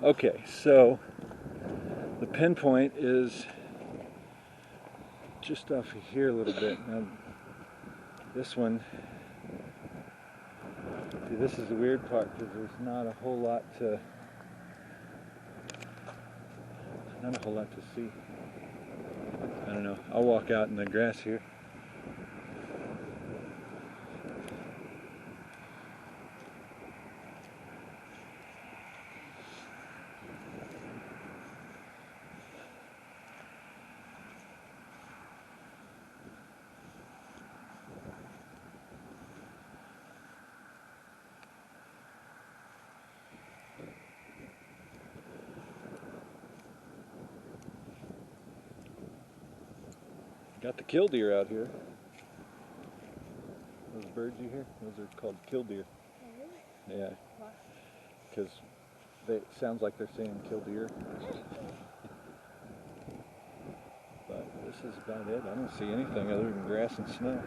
Okay, so the pinpoint is just off of here a little bit. Now, this one, see, this is the weird part because there's not a whole lot to see. I don't know. I'll walk out in the grass here. Got the killdeer out here. Those birds you hear? Those are called killdeer. Oh, really? Yeah. Because it sounds like they're saying killdeer. But this is about it. I don't see anything other than grass and snow.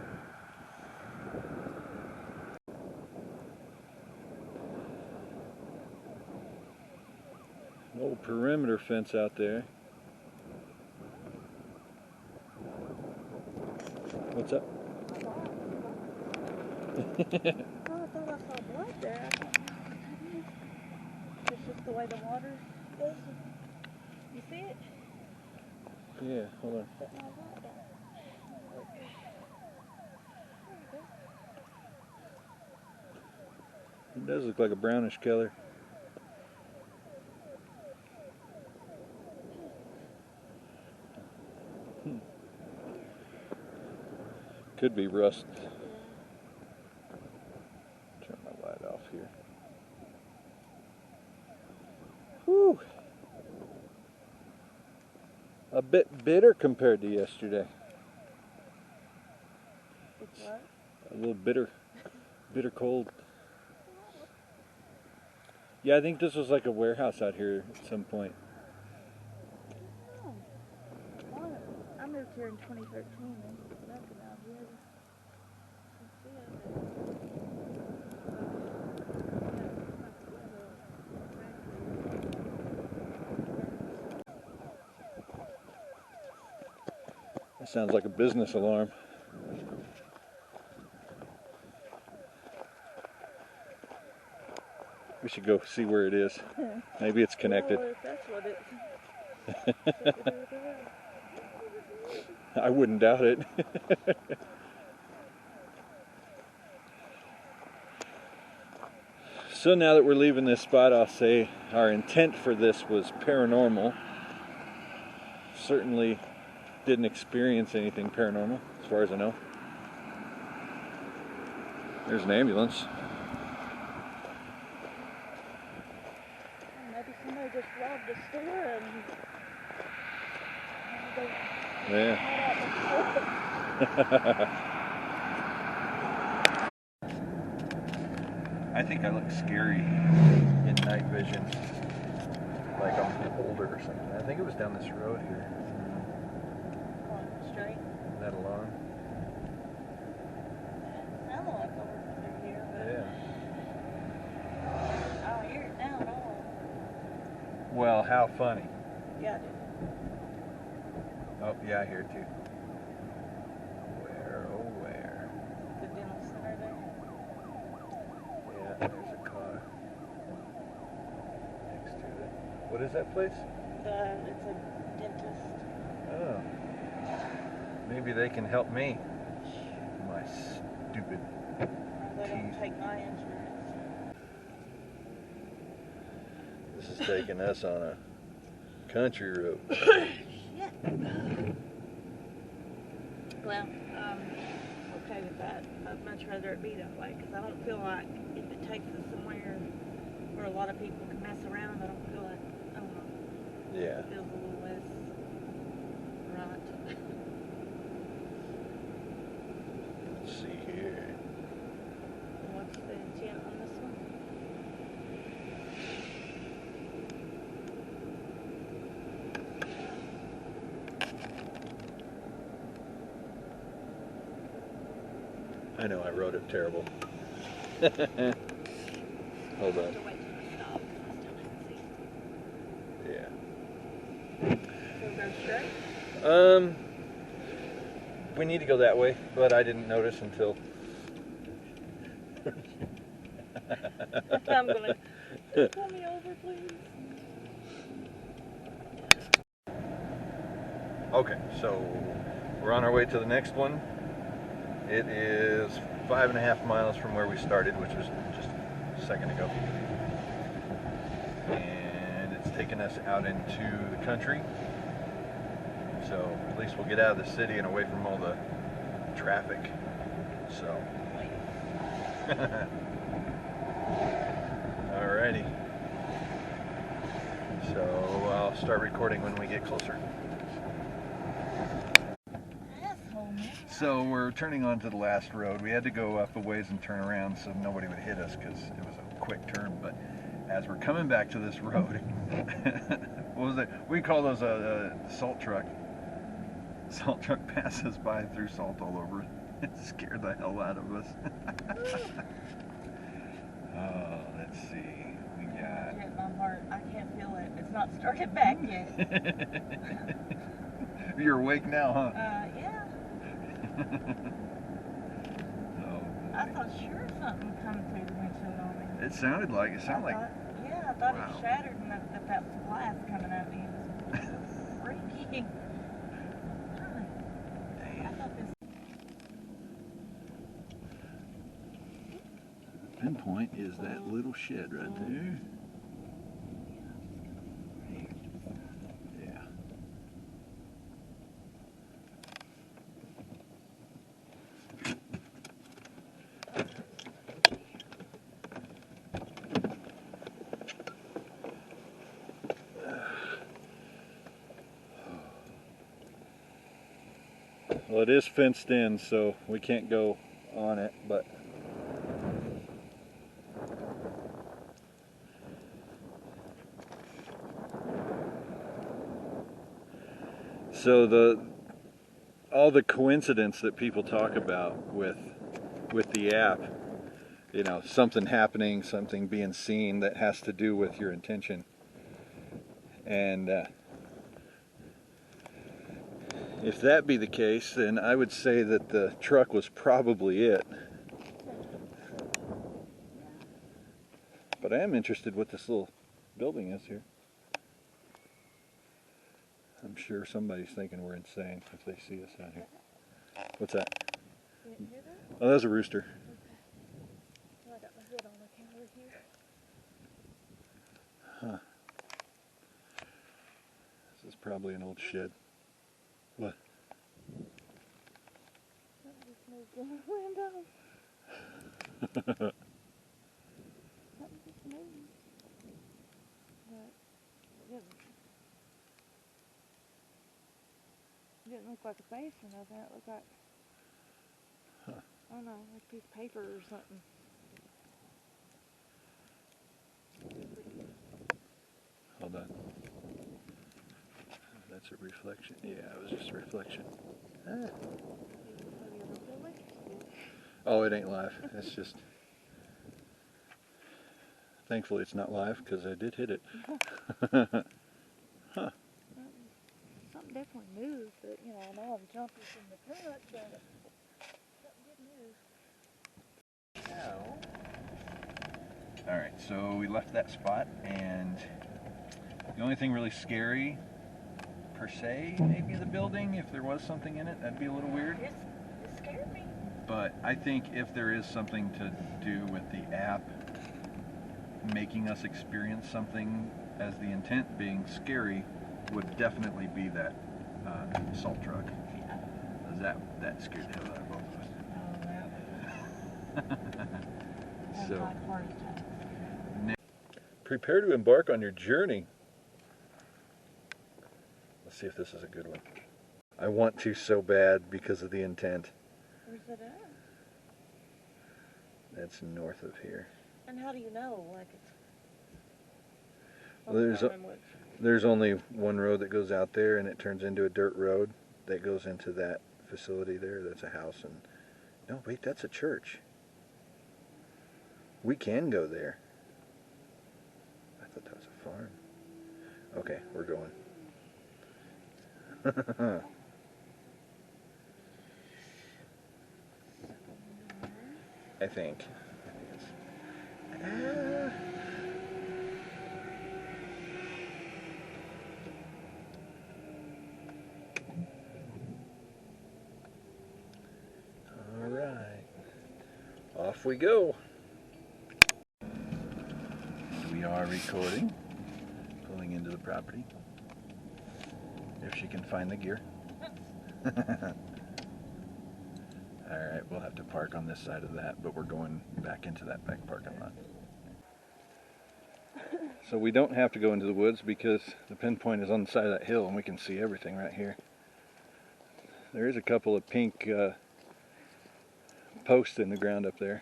An old perimeter fence out there. What's up? Oh, I thought I saw blood there. It's just the way the water goes. You see it? Yeah, hold on. Put my light down. It does look like a brownish color. Could be rust. Turn my light off here. Whew. A bit bitter compared to yesterday. It's what? A little bitter. Bitter cold. Yeah, I think this was like a warehouse out here at some point. Oh. Well, I moved here in 2013 and nothing out here. That sounds like a business alarm. We should go see where it is. Maybe it's connected. Well, if that's what it's. I wouldn't doubt it. So now that we're leaving this spot, I'll say our intent for this was paranormal. Certainly didn't experience anything paranormal, as far as I know. There's an ambulance. Maybe somebody just robbed a store and Yeah. I think I look scary in night vision, like I'm older or something. I think it was down this road here. Straight. Isn't that alarm? Sounded like over through here, but Yeah. I don't hear it now at all. Well, how funny. Yeah, I do. Oh, yeah, I hear it too. Where, oh where? The dental center there. Yeah, there's a car next to it. What is that place? It's a dentist. Oh. Maybe they can help me. My stupid They don't teeth. take my insurance. This is taking us on a country road. Shit. Well, okay with that. I'd much rather it be that way because I don't feel like if it takes us somewhere where a lot of people can mess around, I don't feel like, I don't know. Yeah. It feels a little less right. Let's see here. What's the intent on this one? I know I wrote it terrible. Hold on. straight? We need to go that way, but I didn't notice until. I'm gonna pull me over, please. Okay, so we're on our way to the next one. It is 5.5 miles from where we started, which was just a second ago. And it's taken us out into the country. So at least we'll get out of the city and away from all the traffic. So. Alrighty. So I'll start recording when we get closer. So we're turning onto the last road. We had to go up a ways and turn around so nobody would hit us because it was a quick turn. But as we're coming back to this road, what was it? We call those a salt truck. Salt truck passes by and threw salt all over it. It scared the hell out of us. Oh, let's see. We got. My heart, I can't feel it. It's not started back yet. You're awake now, huh? Yeah. Oh, I thought sure something would come through the windshield on me. it sounded like it. Sounded like. Yeah, I thought Wow. it shattered and that was glass coming at me. It was freaky. I thought this. Pinpoint is that little shed right there. Yeah. Well, it is fenced in, so we can't go on it, but so all the coincidence that people talk about with the app, you know, something happening, something being seen that has to do with your intention. And if that be the case, then I would say that the truck was probably it. But I am interested what this little building is here. I'm sure somebody's thinking we're insane if they see us out here. What's that? Oh, that was a rooster. Well, I got my hood on. I can't really hear. Huh. This is probably an old shed. What? Something just moved in the window. Something just moved. But it didn't look like a face or nothing. It looked like, I don't know, like a piece of paper or something. Hold on. That's a reflection. Yeah, it was just a reflection. Ah. Oh, it ain't live. It's just. Thankfully, it's not live because I did hit it. Huh. Something definitely moved, but you know, I know I'm jumping from the truck, but something did move. Alright, so we left that spot, and the only thing really scary, per se, maybe the building, if there was something in it, that'd be a little weird. It scared me. But I think if there is something to do with the app making us experience something as the intent being scary, would definitely be that salt truck. Yeah. That scared the hell out of both of us. Oh, that So, like heart attacks. prepare to embark on your journey. Let's see if this is a good one. I want to so bad because of the intent. Where's it at? That's north of here. And how do you know? Like it's. Well, there's only one road that goes out there, and it turns into a dirt road that goes into that facility there. That's a house, and no, wait, that's a church. We can go there. I thought that was a farm. Okay, we're going. I think. All right, off we go. We are recording, pulling into the property. If she can find the gear. Alright, we'll have to park on this side of that, but we're going back into that back parking lot. So we don't have to go into the woods because the pinpoint is on the side of that hill and we can see everything right here. There is a couple of pink posts in the ground up there.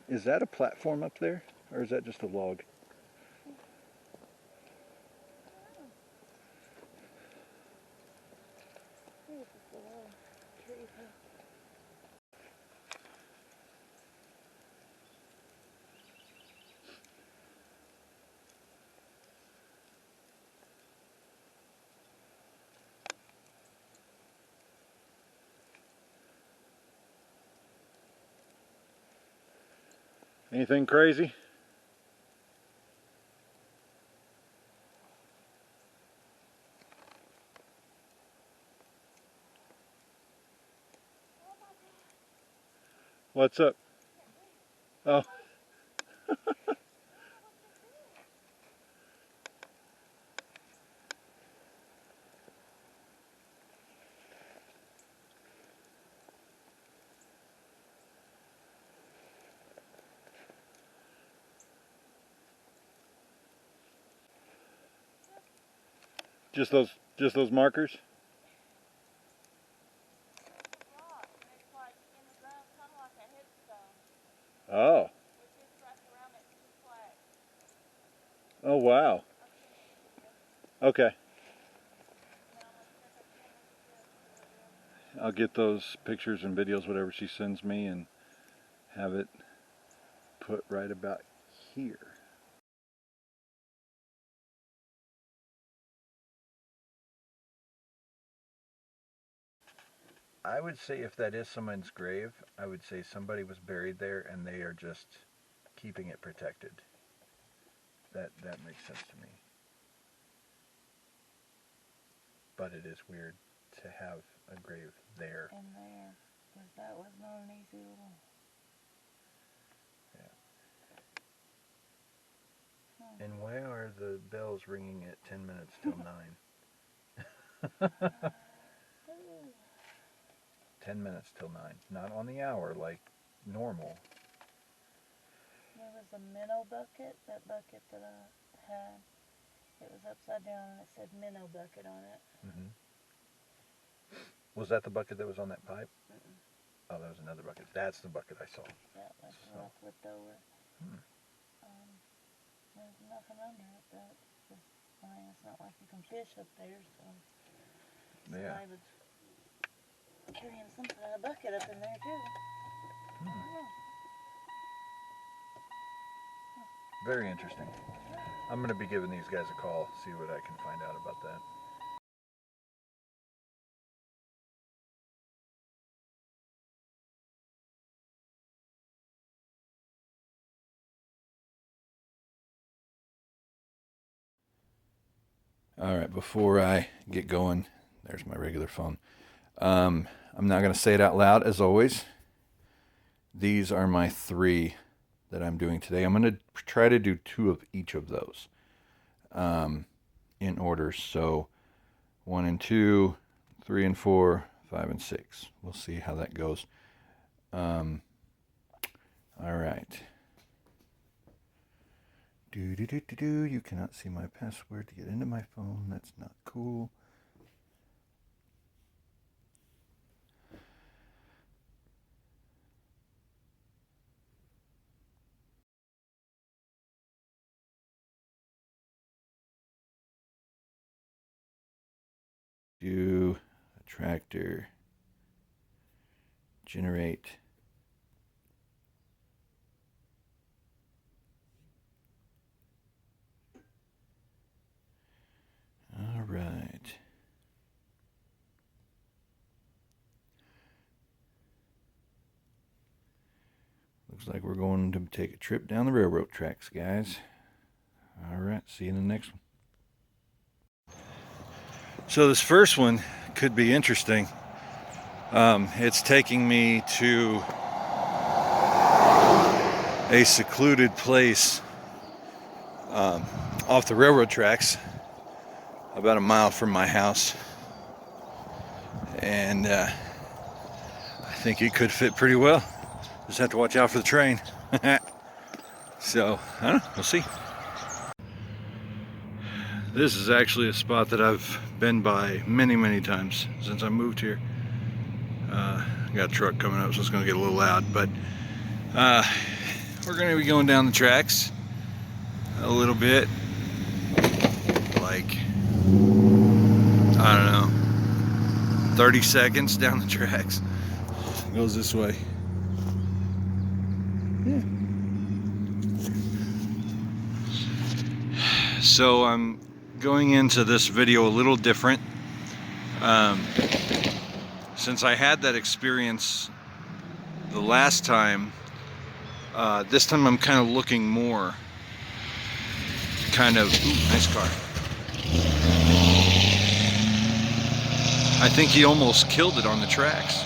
Is that a platform up there, or is that just a log? Anything crazy? What's up? Oh. Just those markers? Oh. Oh wow. Okay. I'll get those pictures and videos, whatever she sends me, and have it put right about here. I would say if that is someone's grave, I would say somebody was buried there and they are just keeping it protected. That makes sense to me. But it is weird to have a grave there. In there, because that was not an easy little. Yeah. And why are the bells ringing at 10 minutes till 9? 10 minutes till 9. Not on the hour like normal. There was a minnow bucket, that bucket that I had. It was upside down and it said minnow bucket on it. Mm-hmm. Was that the bucket that was on that pipe? Mm-mm. Oh, that was another bucket. That's the bucket I saw. Yeah, that's the one I flipped over. There's nothing under it, but just, I mean, it's not like you can fish up there, so Yeah. somebody was carrying something in a bucket up in there too. Very interesting. I'm going to be giving these guys a call, see what I can find out about that. All right, before I get going, there's my regular phone. I'm not going to say it out loud, as always. These are my 3 that I'm doing today. I'm going to try to do 2 of each of those in order. So 1 and 2, 3 and 4, 5 and 6. We'll see how that goes. All right. You cannot see my password to get into my phone. That's not cool. Do attractor generate Looks like we're going to take a trip down the railroad tracks, guys. All right, see you in the next one. So this first one could be interesting. It's taking me to a secluded place off the railroad tracks, about a mile from my house, and I think it could fit pretty well. Just have to watch out for the train. So, I don't know, we'll see. This is actually a spot that I've been by many times since I moved here. Got a truck coming up, so it's going to get a little loud, but we're going to be going down the tracks a little bit, like, I don't know, 30 seconds down the tracks. It goes this way. Yeah. So I'm going into this video a little different. Since I had that experience the last time, this time I'm kind of looking more ooh, nice car. I think he almost killed it on the tracks.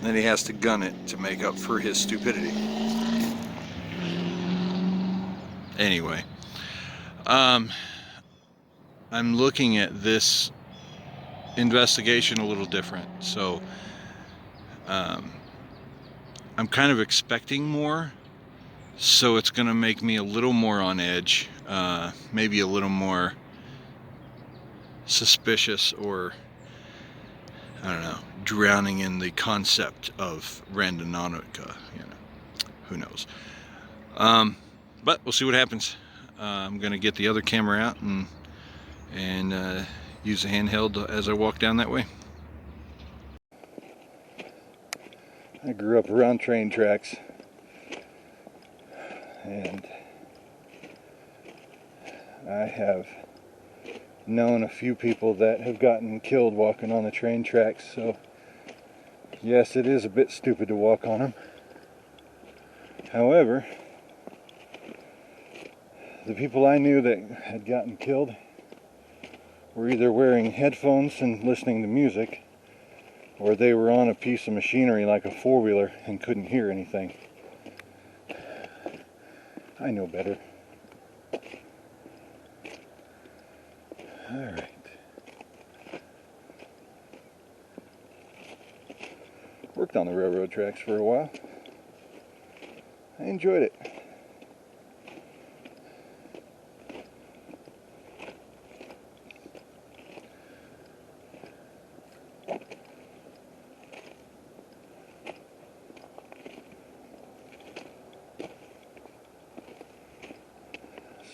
Then he has to gun it to make up for his stupidity. Anyway, I'm looking at this investigation a little different. So I'm kind of expecting more, so it's going to make me a little more on edge, maybe a little more suspicious, or I don't know, drowning in the concept of Randonautica, you know, who knows. But we'll see what happens. I'm gonna get the other camera out and use the handheld as I walk down that way. I grew up around train tracks, and I have known a few people that have gotten killed walking on the train tracks, so yes, it is a bit stupid to walk on them. However, the people I knew that had gotten killed were either wearing headphones and listening to music, or they were on a piece of machinery like a four-wheeler and couldn't hear anything. I know better. Alright. Worked on the railroad tracks for a while. I enjoyed it.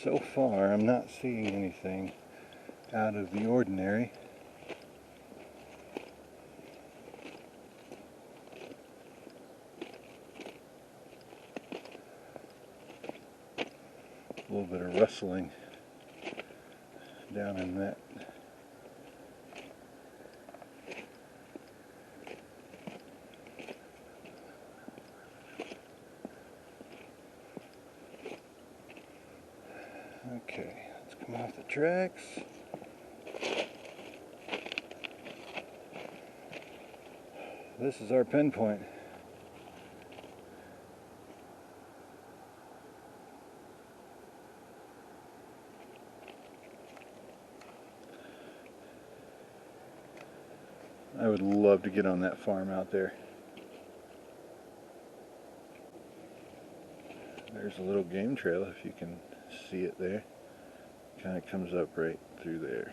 So far, I'm not seeing anything out of the ordinary. A little bit of rustling down in that. Okay, let's come off the tracks. This is our pinpoint. I would love to get on that farm out there. There's a little game trail, if you can see it there. Kind of comes up right through there.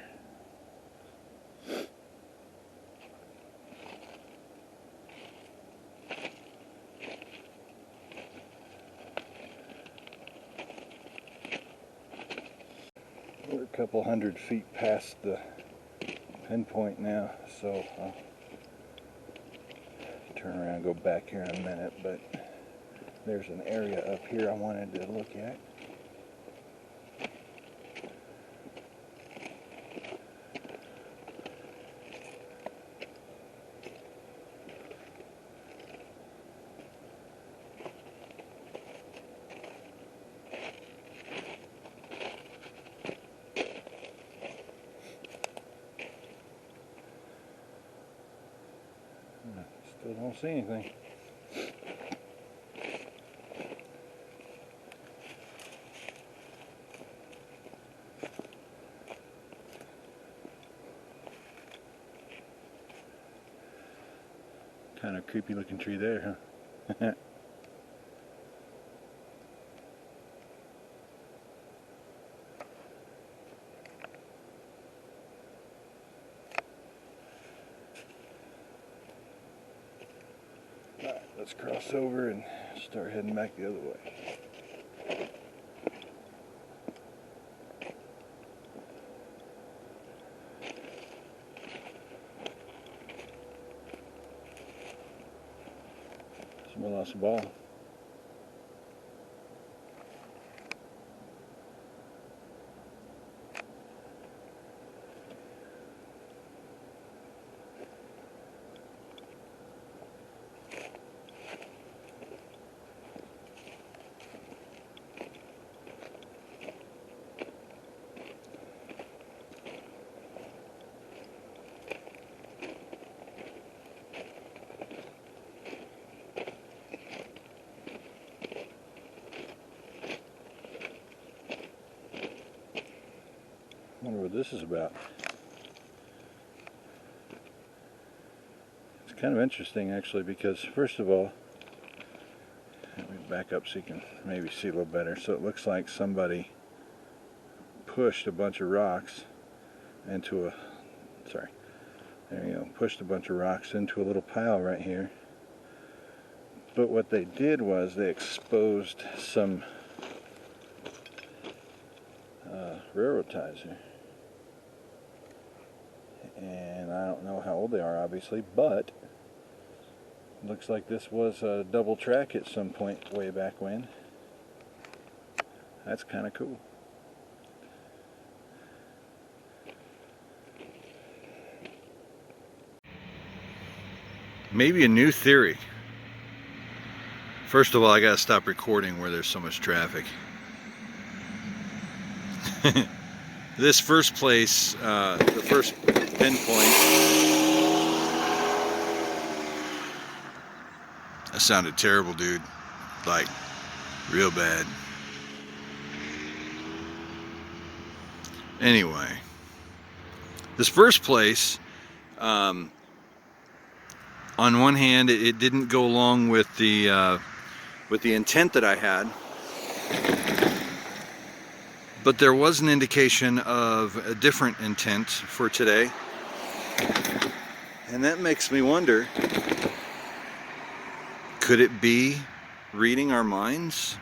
We're a couple hundred feet past the pinpoint now, so I'll turn around and go back here in a minute, but there's an area up here I wanted to look at. Still don't see anything. Kind of creepy looking tree there, huh? Alright, let's cross over and start heading back the other way. Someone lost a ball. I wonder what this is about. It's kind of interesting actually, because first of all, let me back up so you can maybe see a little better. So it looks like somebody pushed a bunch of rocks into a, sorry, there you go, pushed a bunch of rocks into a little pile right here. But what they did was they exposed some railroad ties here. And I don't know how old they are, obviously, but it looks like this was a double track at some point way back when. That's kind of cool. Maybe a new theory. First of all, I gotta stop recording where there's so much traffic. This first place, the first pinpoint, that sounded terrible, dude. Like, real bad. Anyway, this first place, on one hand, it didn't go along with the intent that I had. But there was an indication of a different intent for today. And that makes me wonder, could it be reading our minds?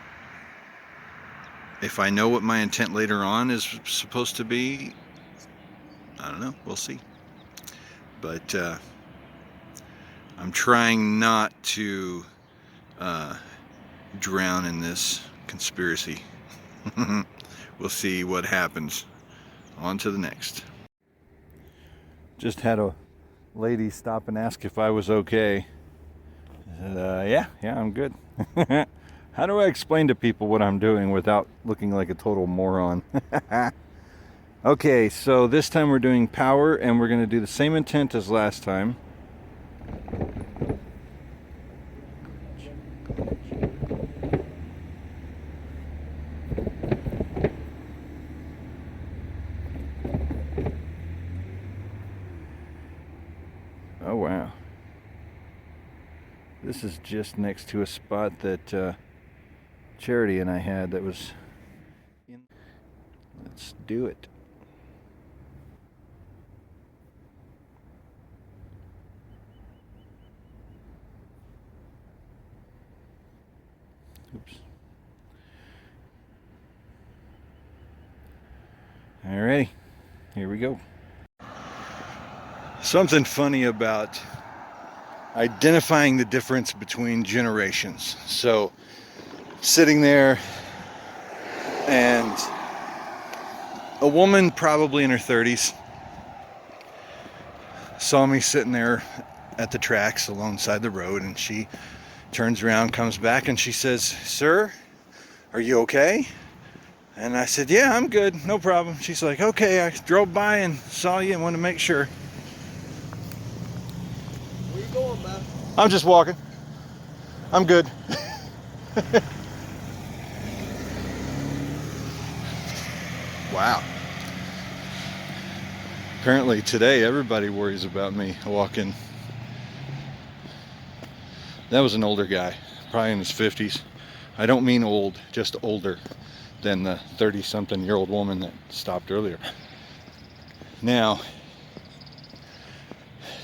If I know what my intent later on is supposed to be, I don't know, we'll see. But I'm trying not to drown in this conspiracy. We'll see what happens. On to the next. Just had a lady stop and ask if I was okay. I said, yeah, I'm good. How do I explain to people what I'm doing without looking like a total moron? Okay, so this time we're doing power, and we're going to do the same intent as last time. Oh wow, this is just next to a spot that Charity and I had that was in. Let's do it. Oops. Alrighty, here we go. Something funny about identifying the difference between generations. So, sitting there, and a woman probably in her 30s saw me sitting there at the tracks alongside the road, and she turns around, comes back, and she says, "Sir, are you okay?" And I said, "Yeah, I'm good, no problem." She's like, "Okay, I drove by and saw you and wanted to make sure." Where you going, man? I'm just walking. I'm good. Wow. Apparently today everybody worries about me walking. That was an older guy, probably in his 50s. I don't mean old, just older than the 30-something-year-old woman that stopped earlier. Now,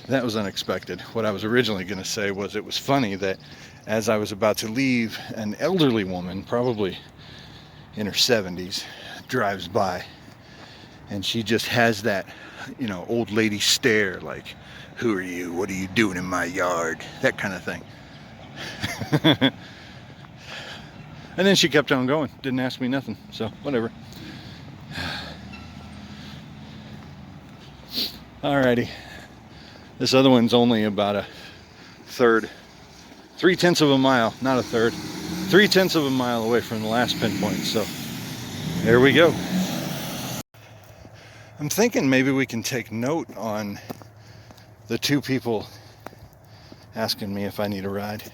that was unexpected. What I was originally going to say was it was funny that as I was about to leave, an elderly woman, probably in her 70s, drives by, and she just has that, you know, old lady stare, like, who are you? What are you doing in my yard? That kind of thing. And then she kept on going, didn't ask me nothing, so whatever. Alrighty, this other one's only about a third, 3/10 of a mile, not a third, 3/10 of a mile away from the last pinpoint, so there we go. I'm thinking maybe we can take note on the two people asking me if I need a ride.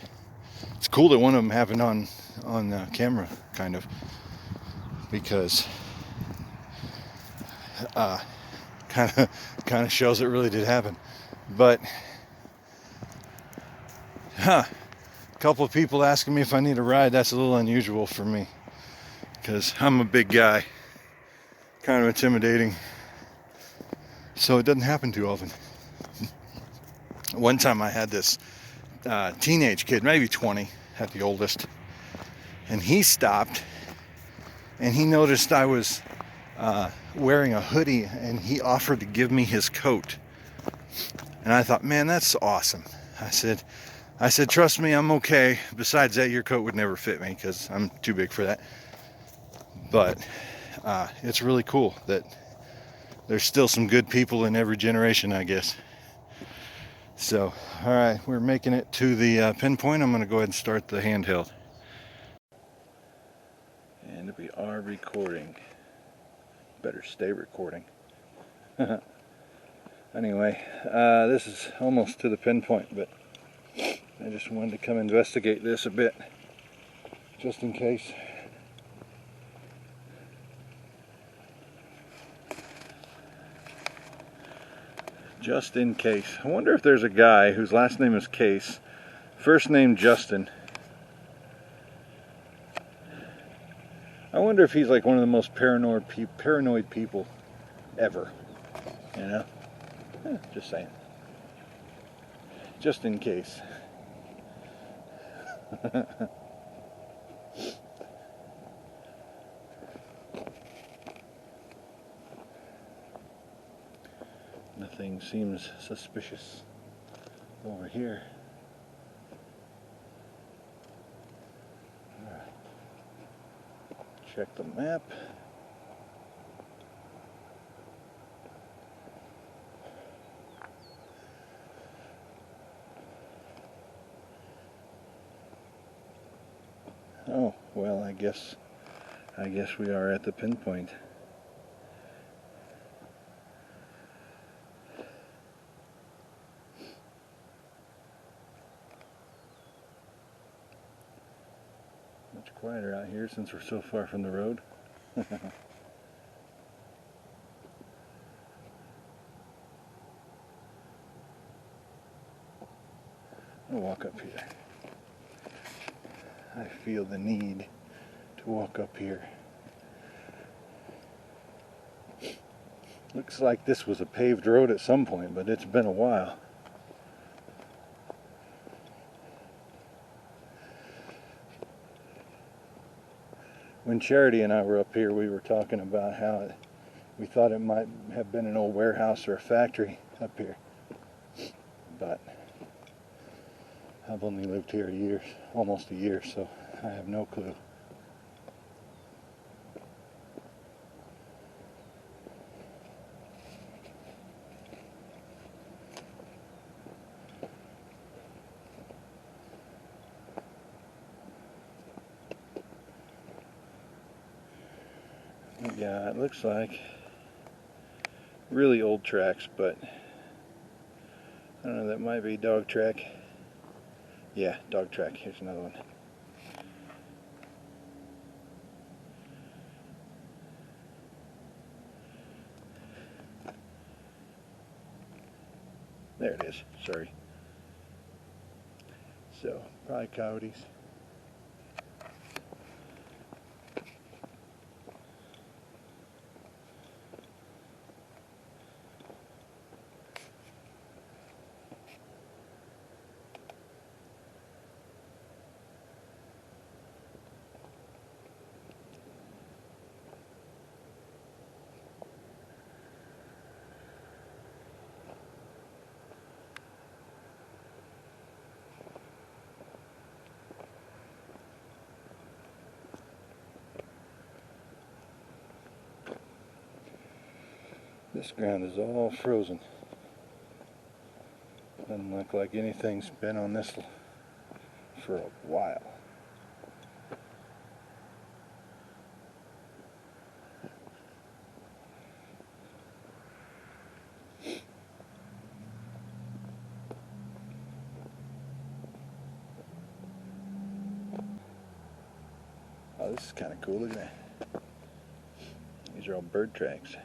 It's cool that one of them happened on camera, kind of, because kind of shows it really did happen. But a couple of people asking me if I need a ride, that's a little unusual for me, because I'm a big guy, kind of intimidating, so it doesn't happen too often. One time I had this teenage kid, maybe 20 at the oldest, and he stopped and he noticed I was wearing a hoodie, and he offered to give me his coat. And I thought, man, that's awesome. I said, trust me, I'm okay. Besides that, your coat would never fit me because I'm too big for that. But it's really cool that there's still some good people in every generation, I guess. So, all right, we're making it to the pinpoint. I'm going to go ahead and start the handheld. And we are recording. Better stay recording. Anyway, this is almost to the pinpoint, but I just wanted to come investigate this a bit, just in case. Just in case. I wonder if there's a guy whose last name is Case, first name Justin. I wonder if he's like one of the most paranoid people ever. You know? Just saying. Just in case. Nothing seems suspicious over here. All right. Check the map. Oh, well, I guess we are at the pinpoint. Much quieter out here since we're so far from the road. I'll walk up here. I feel the need to walk up here. Looks like this was a paved road at some point, but it's been a while. When Charity and I were up here, we were talking about how we thought it might have been an old warehouse or a factory up here. But I've only lived here a year, almost a year, so I have no clue. Yeah, it looks like really old tracks, but I don't know, that might be dog track. Yeah, dog track. Here's another one. There it is. Sorry. So, probably coyotes. This ground is all frozen. Doesn't look like anything's been on this for a while. Oh, this is kind of cool. Look at that. These are all bird tracks.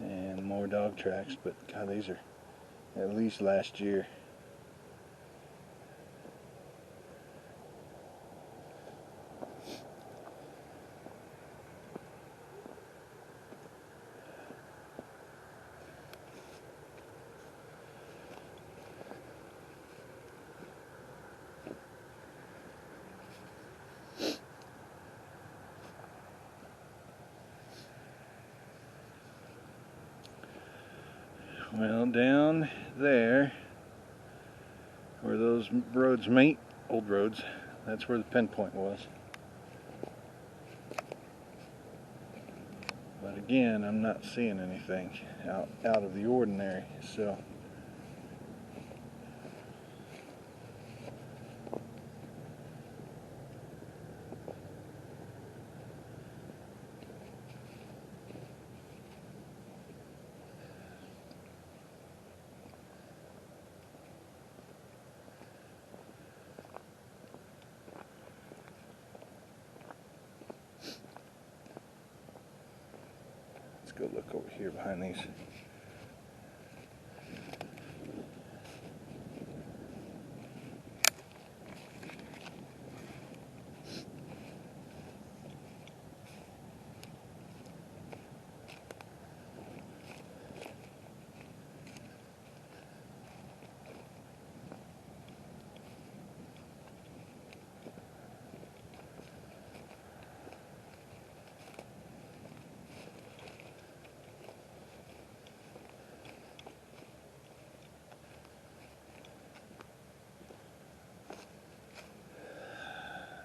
And more dog tracks, but God, these are at least last year. Well, down there where those roads meet, old roads, that's where the pinpoint was. But again, I'm not seeing anything out of the ordinary, so let's go look over here behind these.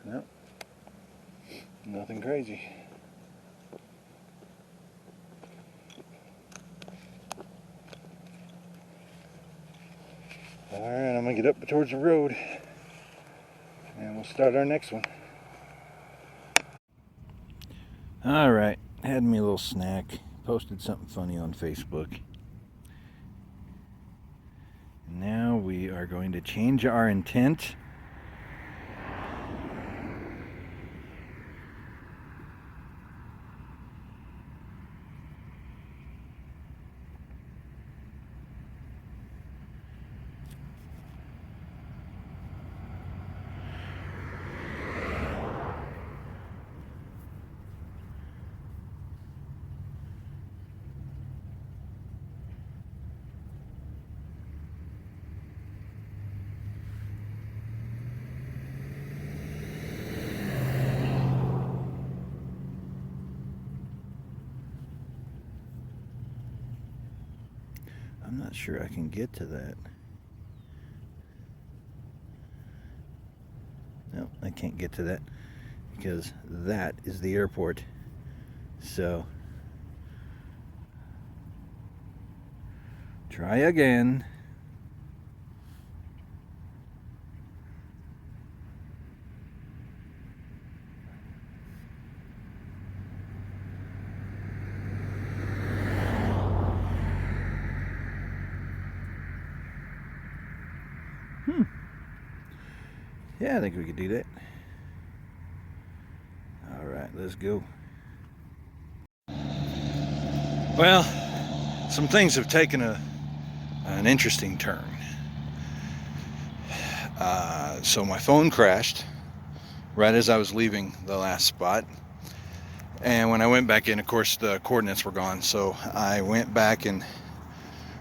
Nope, nothing crazy. Alright, I'm gonna get up towards the road and we'll start our next one. Alright, had me a little snack, posted something funny on Facebook. Now we are going to change our intent. I'm not sure I can get to that. No, I can't get to that because that is the airport. So, try again. Yeah, I think we could do that. All right, let's go. Well, some things have taken an interesting turn. So my phone crashed right as I was leaving the last spot. And when I went back in, of course, the coordinates were gone. So I went back and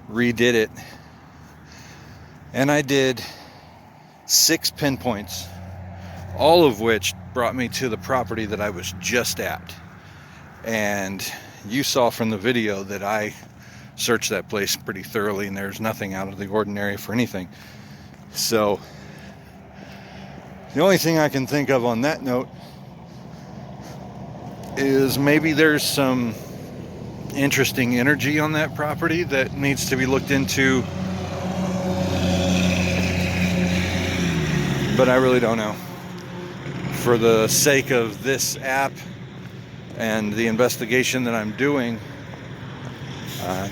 redid it. And I did 6 pinpoints, all of which brought me to the property that I was just at. And you saw from the video that I searched that place pretty thoroughly, and there's nothing out of the ordinary for anything. So the only thing I can think of on that note is maybe there's some interesting energy on that property that needs to be looked into, but I really don't know. For the sake of this app and the investigation that I'm doing,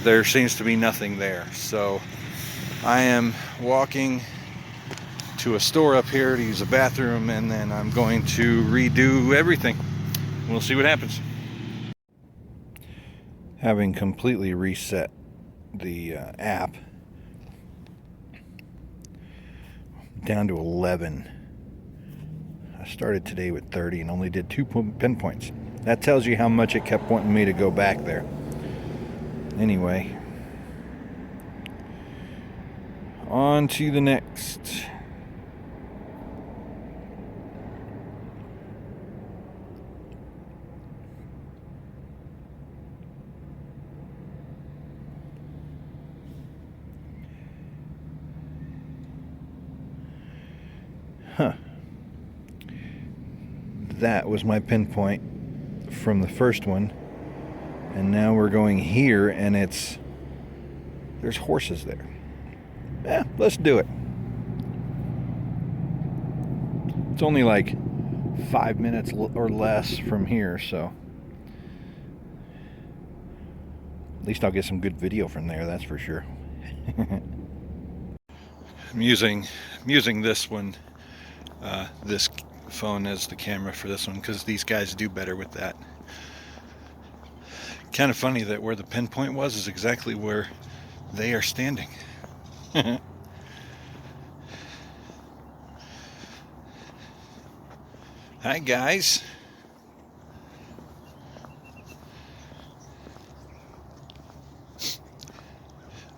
there seems to be nothing there. So I am walking to a store up here to use a bathroom, and then I'm going to redo everything. We'll see what happens. Having completely reset the app down to 11. I started today with 30 and only did 2 pinpoints. That tells you how much it kept wanting me to go back there. Anyway, on to the next. Huh. That was my pinpoint from the first one. And now we're going here, and there's horses there. Yeah, let's do it. It's only like 5 minutes or less from here, so at least I'll get some good video from there, that's for sure. I'm using this one, this phone as the camera for this one, because these guys do better with that. Kind of funny that where the pinpoint was is exactly where they are standing. Hi guys.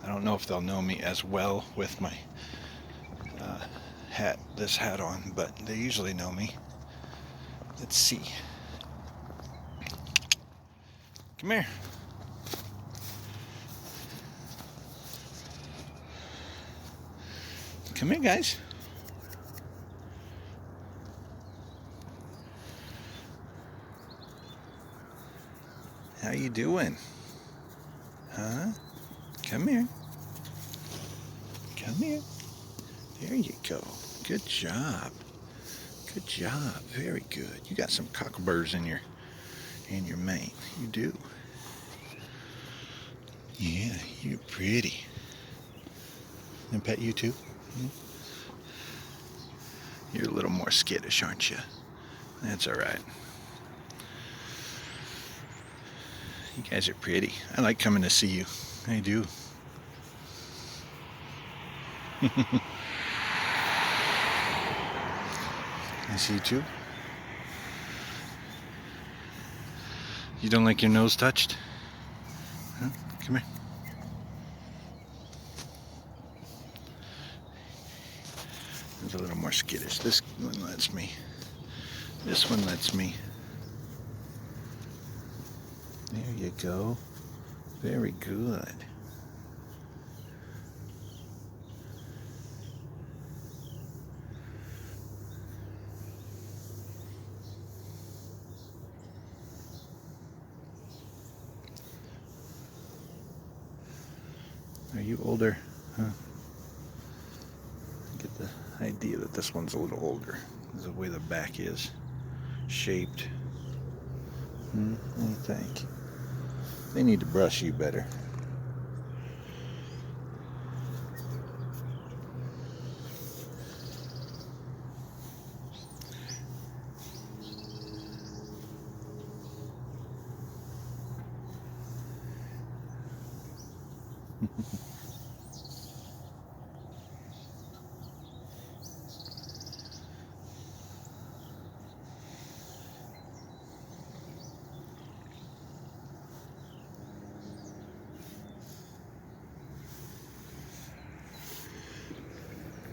I don't know if they'll know me as well with my this hat on, but they usually know me. Let's see. Come here. Come here, guys. How you doing? Huh? Come here. Come here. There you go. Good job. Good job. Very good. You got some cockaburs in your mane. You do. Yeah, you're pretty. And pet you too? You're a little more skittish, aren't you? That's all right. You guys are pretty. I like coming to see you. I do. I see you too. You don't like your nose touched? Huh? Come here. It's a little more skittish. This one lets me. This one lets me. There you go. Very good. Are you older? Huh? I get the idea that this one's a little older. The way the back is shaped. What do you think? They need to brush you better.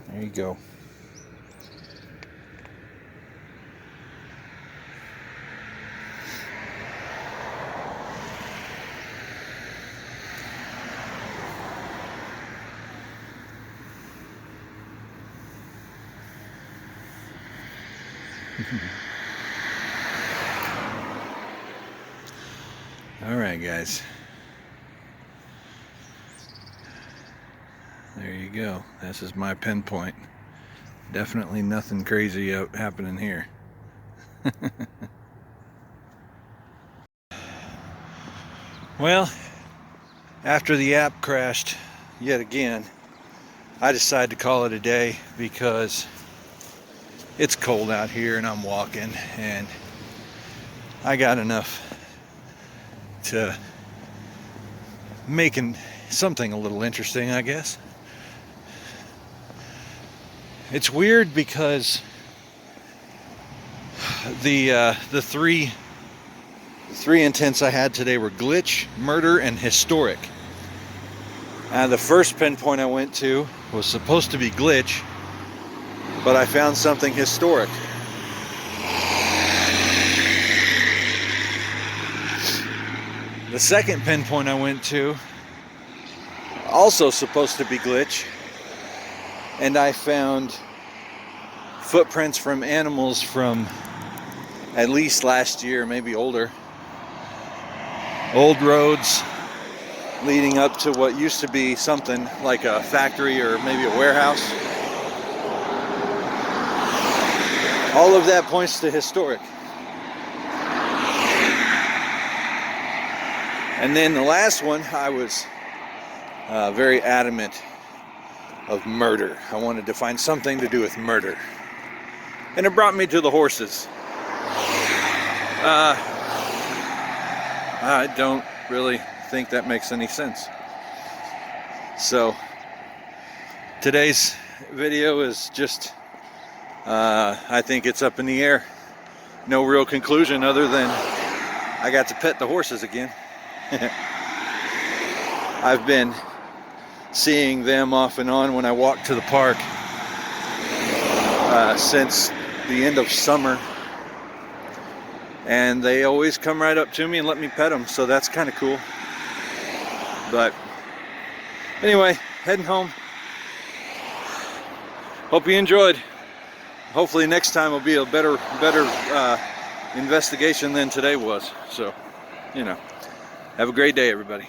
There you go. All right, guys. There you go. This is my pinpoint. Definitely nothing crazy out happening here. Well, after the app crashed yet again, I decided to call it a day because it's cold out here and I'm walking, and I got enough to making something a little interesting, I guess. It's weird because the three intents I had today were glitch, murder, and historic. And the first pinpoint I went to was supposed to be glitch, but I found something historic. The second pinpoint I went to, also supposed to be glitch, and I found footprints from animals from at least last year, maybe older. Old roads leading up to what used to be something like a factory or maybe a warehouse. All of that points to historic. And then the last one, I was very adamant of murder. I wanted to find something to do with murder. And it brought me to the horses. I don't really think that makes any sense. So today's video is just, I think it's up in the air. No real conclusion other than I got to pet the horses again. I've been seeing them off and on when I walk to the park since the end of summer, and they always come right up to me and let me pet them, so that's kind of cool. But anyway, heading home. Hope you enjoyed. Hopefully next time will be a better investigation than today was. So, you know, have a great day, everybody.